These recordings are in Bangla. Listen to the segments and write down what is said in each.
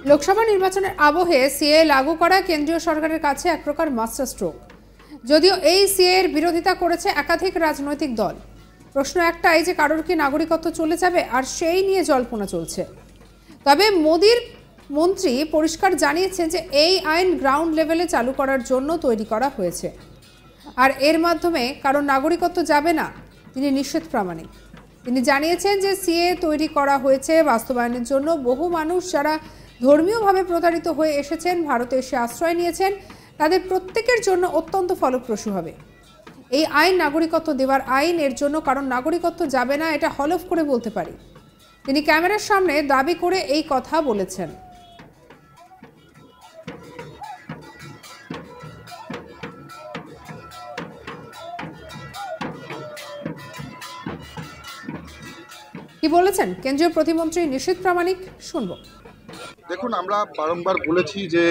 লোকসভা নির্বাচনের আবহে সিএ লাগু করা কেন্দ্রীয় সরকারের কাছে এক প্রকার মাস্টার স্ট্রোক। যদিও এই সিএ এর বিরোধিতা করেছে একাধিক রাজনৈতিক দল। প্রশ্ন একটাই যে কারোর কি নাগরিকত্ব চলে যাবে, আর সেই নিয়ে জল্পনা চলছে। তবে মোদির মন্ত্রী পরিষ্কার জানিয়েছেন যে এই আইন গ্রাউন্ড লেভেলে চালু করার জন্য তৈরি করা হয়েছে, আর এর মাধ্যমে কারোর নাগরিকত্ব যাবে না, তিনি নিশ্চিত প্রামাণিক। তিনি জানিয়েছেন যে সিএ তৈরি করা হয়েছে বাস্তবায়নের জন্য। বহু মানুষ যারা ধর্মীয়ভাবে প্রতারিত হয়ে এসেছেন, ভারতে এসে আশ্রয় নিয়েছেন, তাদের প্রত্যেকের জন্য অত্যন্ত ফলপ্রসূ হবে এই আইন। নাগরিকত্ব দেওয়ার আইন, এর জন্য কারণ নাগরিকত্ব যাবে না, এটা হলফ করে বলতে পারি। তিনি ক্যামেরার সামনে দাবি করে এই কথা বলেছেন। কি বলেছেন কেন্দ্রীয় প্রতিমন্ত্রী নিশীথ প্রামাণিক, শুনব। দেখুন, আমরা বারংবার বলেছি যে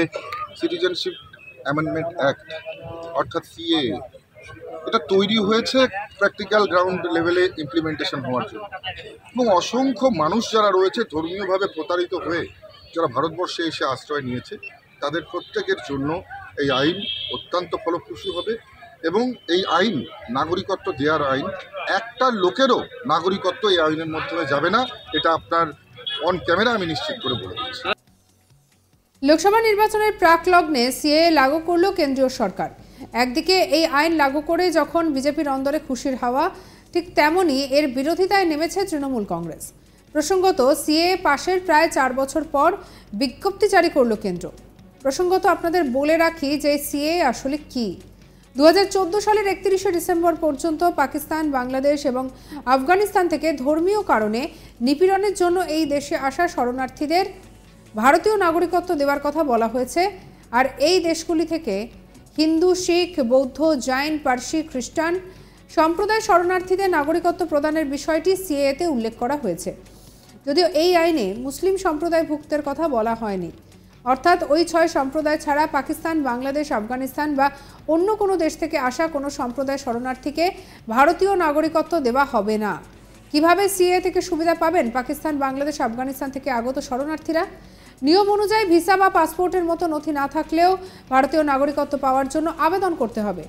সিটিজেনশিপ অ্যামেন্ডমেন্ট অ্যাক্ট অর্থাৎ সিএ এটা তৈরি হয়েছে প্র্যাকটিক্যাল গ্রাউন্ড লেভেলে ইমপ্লিমেন্টেশন হওয়ার জন্য, এবং অসংখ্য মানুষ যারা রয়েছে ধর্মীয়ভাবে প্রতারিত হয়ে যারা ভারতবর্ষে এসে আশ্রয় নিয়েছে, তাদের প্রত্যেকের জন্য এই আইন অত্যন্ত ফলপ্রসূ হবে। এবং এই আইন নাগরিকত্ব দেওয়ার আইন, একটা লোকেরও নাগরিকত্ব এই আইনের মাধ্যমে যাবে না, এটা আপনার অন ক্যামেরা আমি নিশ্চিত করে বলে দিচ্ছি। লোকসভা নির্বাচনের প্রাক লগ্নে সিএ লাগু করল কেন্দ্রীয় সরকার। একদিকে এই আইন লাগু করে যখন বিজেপির অন্দরে খুশির হাওয়া, ঠিক তেমনই এর বিরোধিতায় নেমেছে তৃণমূল কংগ্রেস। প্রসঙ্গত, সিএ পাশের প্রায় 4 বছর পর বিজ্ঞপ্তি জারি করল কেন্দ্র। প্রসঙ্গত আপনাদের বলে রাখি যে সিএ আসলে কি। 2014 সালের 31শে ডিসেম্বর পর্যন্ত পাকিস্তান, বাংলাদেশ এবং আফগানিস্তান থেকে ধর্মীয় কারণে নিপীড়নের জন্য এই দেশে আসা শরণার্থীদের ভারতীয় নাগরিকত্ব দেওয়ার কথা বলা হয়েছে। আর এই দেশগুলি থেকে হিন্দু, শিখ, বৌদ্ধ, জৈন, পার্সি, খ্রিস্টান সম্প্রদায় শরণার্থীদের নাগরিকত্ব প্রদানের বিষয়টি সিএতে উল্লেখ করা হয়েছে। যদিও এই আইনে মুসলিম সম্প্রদায়ভুক্তের কথা বলা হয়নি। অর্থাৎ ওই 6 সম্প্রদায় ছাড়া পাকিস্তান, বাংলাদেশ, আফগানিস্তান বা অন্য কোনো দেশ থেকে আসা কোনো সম্প্রদায় শরণার্থীকে ভারতীয় নাগরিকত্ব দেওয়া হবে না। কিভাবে সিএ থেকে সুবিধা পাবেন পাকিস্তান, বাংলাদেশ, আফগানিস্তান থেকে আগত শরণার্থীরা? নিয়ম অনুযায়ী ভিসা বা পাসপোর্টের মতো নথি না থাকলেও ভারতীয় নাগরিকত্ব পাওয়ার জন্য আবেদন করতে হবে।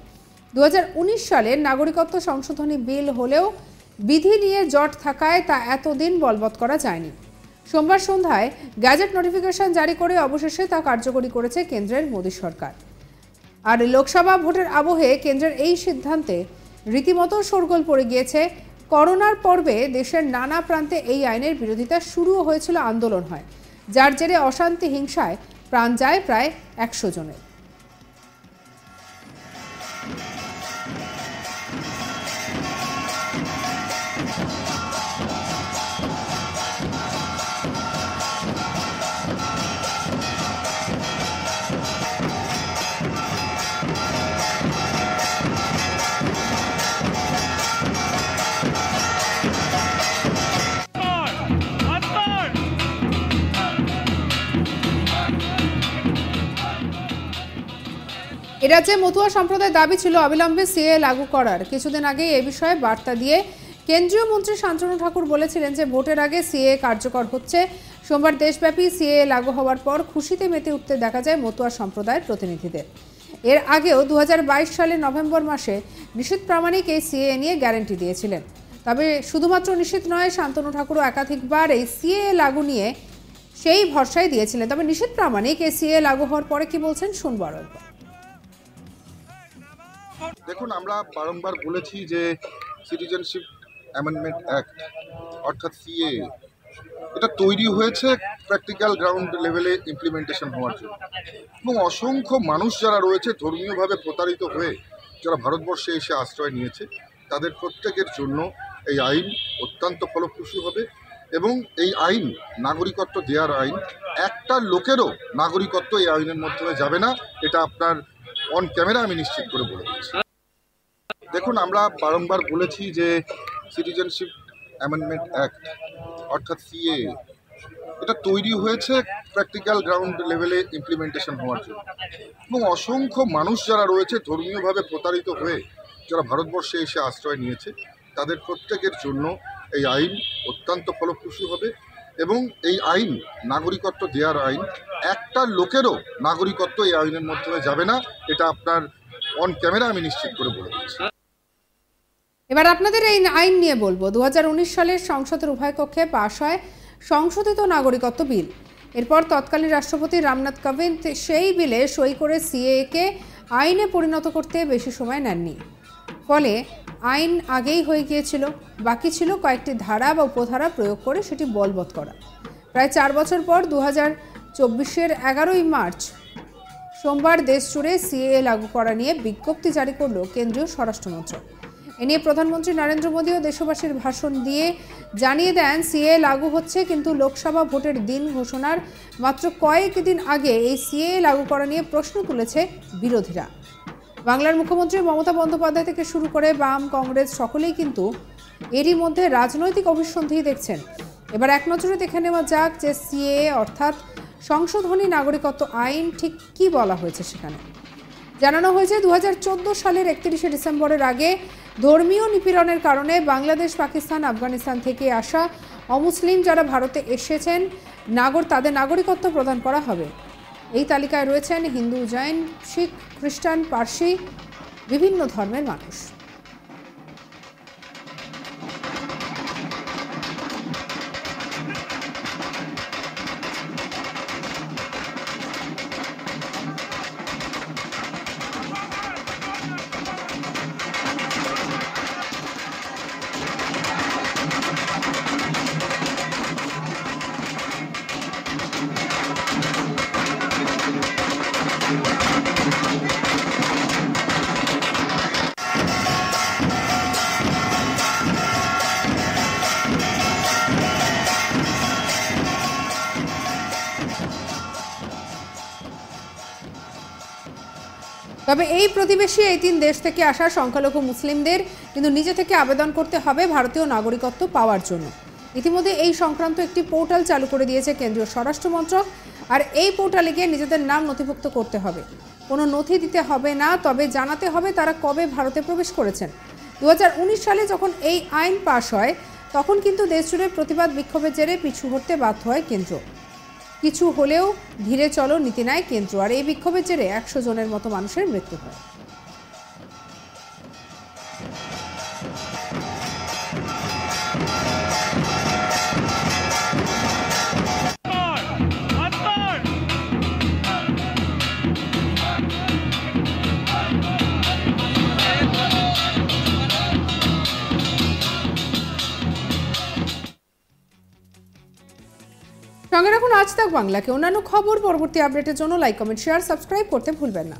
2019 সালের নাগরিকত্ব সংশোধনী বিল হলেও বিধি নিয়ে জট থাকায় তা এতদিন বলবৎ করা যায়নি। সোমবার সন্ধ্যায় গ্যাজেট নোটিফিকেশন জারি করে অবশেষে তা কার্যকরী করেছে কেন্দ্রের মোদী সরকার। আর লোকসভা ভোটের আবহে কেন্দ্রের এই সিদ্ধান্তে রীতিমতো শোরগোল পড়ে গিয়েছে। করোনার পর্বে দেশের নানা প্রান্তে এই আইনের বিরোধিতা শুরুও হয়েছিল, আন্দোলন হয়, যার জেরে অশান্তি, হিংসায় প্রাণ যায় প্রায় 100 জনের। এ রাজ্যে মতুয়া সম্প্রদায়ের দাবি ছিল অবিলম্বে সিএ লাগু করার। কিছুদিন আগে এ বিষয়ে বার্তা দিয়ে কেন্দ্রীয় মন্ত্রী শান্তনু ঠাকুর বলেছিলেন যে ভোটের আগে সিএ কার্যকর হচ্ছে। সোমবার দেশব্যাপী সিএ লাগু হওয়ার পর খুশিতে মেতে উঠতে দেখা যায় মতুয়া সম্প্রদায়ের প্রতিনিধিদের। এর আগেও 2022 সালের নভেম্বর মাসে নিশীথ প্রামাণিক এই সিএ নিয়ে গ্যারান্টি দিয়েছিলেন। তবে শুধুমাত্র নিশীথ নয়, শান্তনু ঠাকুরও একাধিকবার এই সিএ লাগু নিয়ে সেই ভরসাই দিয়েছিলেন। তবে নিশীথ প্রামাণিক এই সিএ লাগু হওয়ার পরে কি বলছেন, শুনবো আরো একবার। দেখুন, আমরা বারংবার বলেছি যে সিটিজেনশিপ অ্যামেন্ডমেন্ট অ্যাক্ট অর্থাৎ সিএ এটা তৈরি হয়েছে প্র্যাকটিক্যাল গ্রাউন্ড লেভেলে ইমপ্লিমেন্টেশন হওয়ার জন্য, এবং অসংখ্য মানুষ যারা রয়েছে ধর্মীয়ভাবে প্রতারিত হয়ে যারা ভারতবর্ষে এসে আশ্রয় নিয়েছে, তাদের প্রত্যেকের জন্য এই আইন অত্যন্ত ফলপ্রসূ হবে। এবং এই আইন নাগরিকত্ব দেওয়ার আইন, একটা লোকেরও নাগরিকত্ব এই আইনের মাধ্যমে যাবে না, এটা আপনার অন ক্যামেরা আমি নিশ্চিত করে বলে দিচ্ছি। দেখুন, আমরা বারংবার বলেছি যে সিটিজেনশিপ অ্যামেন্ডমেন্ট অ্যাক্ট অর্থাৎ সিএ এটা তৈরি হয়েছে প্র্যাকটিক্যাল গ্রাউন্ড লেভেলে ইমপ্লিমেন্টেশন হওয়ার জন্য, এবং অসংখ্য মানুষ যারা রয়েছে ধর্মীয়ভাবে প্রতারিত হয়ে যারা ভারতবর্ষে এসে আশ্রয় নিয়েছে, তাদের প্রত্যেকের জন্য এই আইন অত্যন্ত ফলপ্রসূ হবে। এবং এই আইন নাগরিকত্ব দেওয়ার আইন, একটা লোকেরও নাগরিকত্ব এই আইনের মাধ্যমে যাবে না, এটা আপনার অন ক্যামেরা আমি নিশ্চিত করে বলে দিচ্ছি। এবার আপনাদের এই আইন নিয়ে বলবো। 2019 সালের সংসদের উভয় কক্ষে পাশ হয় সংশোধিত নাগরিকত্ব বিল। এরপর তৎকালীন রাষ্ট্রপতি রামনাথ কোবিন্দ সেই বিলে সই করে সিএএকে আইনে পরিণত করতে বেশি সময় নেননি। ফলে আইন আগেই হয়ে গিয়েছিল, বাকি ছিল কয়েকটি ধারা বা উপধারা প্রয়োগ করে সেটি বলবৎ করা। প্রায় 4 বছর পর 2024-এর 11ই মার্চ সোমবার দেশ জুড়ে সিএএ লাগু করা নিয়ে বিজ্ঞপ্তি জারি করল কেন্দ্রীয় স্বরাষ্ট্র মন্ত্রক। এ নিয়ে প্রধানমন্ত্রী নরেন্দ্র মোদীও দেশবাসীর ভাষণ দিয়ে জানিয়ে দেন সিএএ লাগু হচ্ছে, কিন্তু লোকসভা ভোটের দিন ঘোষণার মাত্র কয়েকদিন আগে এই সিএএ লাগু করা নিয়ে প্রশ্ন তুলেছে বিরোধীরা। বাংলার মুখ্যমন্ত্রী মমতা বন্দ্যোপাধ্যায় থেকে শুরু করে বাম, কংগ্রেস সকলেই কিন্তু এরই মধ্যে রাজনৈতিক অভিসন্ধি দেখছেন। এবার এক নজরে দেখে নেওয়া যাক যে সিএএ অর্থাৎ সংশোধনী নাগরিকত্ব আইন ঠিক কী বলা হয়েছে। সেখানে জানানো হয়েছে 2014 সালের 31শে ডিসেম্বরের আগে ধর্মীয় নিপীড়নের কারণে বাংলাদেশ, পাকিস্তান, আফগানিস্তান থেকে আসা অমুসলিম যারা ভারতে এসেছেন তাদের নাগরিকত্ব প্রদান করা হবে। এই তালিকায় রয়েছেন হিন্দু, জৈন, শিখ, খ্রিস্টান, পার্সি, বিভিন্ন ধর্মের মানুষ। তবে এই প্রতিবেশী এই 3 দেশ থেকে আসা সংখ্যালঘু মুসলিমদের কিন্তু নিজে থেকে আবেদন করতে হবে ভারতীয় নাগরিকত্ব পাওয়ার জন্য। ইতিমধ্যে এই সংক্রান্ত একটি পোর্টাল চালু করে দিয়েছে কেন্দ্রীয় স্বরাষ্ট্র মন্ত্রক। আর এই পোর্টালে গিয়ে নিজেদের নাম নথিভুক্ত করতে হবে, কোনো নথি দিতে হবে না, তবে জানাতে হবে তারা কবে ভারতে প্রবেশ করেছেন। 2019 সালে যখন এই আইন পাশ হয় তখন কিন্তু দেশজুড়ে প্রতিবাদ বিক্ষোভের জেরে পিছু হটতে বাধ্য হয় কেন্দ্র। কিছু হলেও ধীরে চলো নীতি নেয় কেন্দ্র, আর এই বিক্ষোভের জেরে 100 জনের মতো মানুষের মৃত্যু হয়। সঙ্গে রাখুন আজ তাক বাংলাকে। অন্যান্য খবর পরবর্তী আপডেটের জন্য লাইক, কমেন্ট, শেয়ার, সাবস্ক্রাইব করতে ভুলবেন না।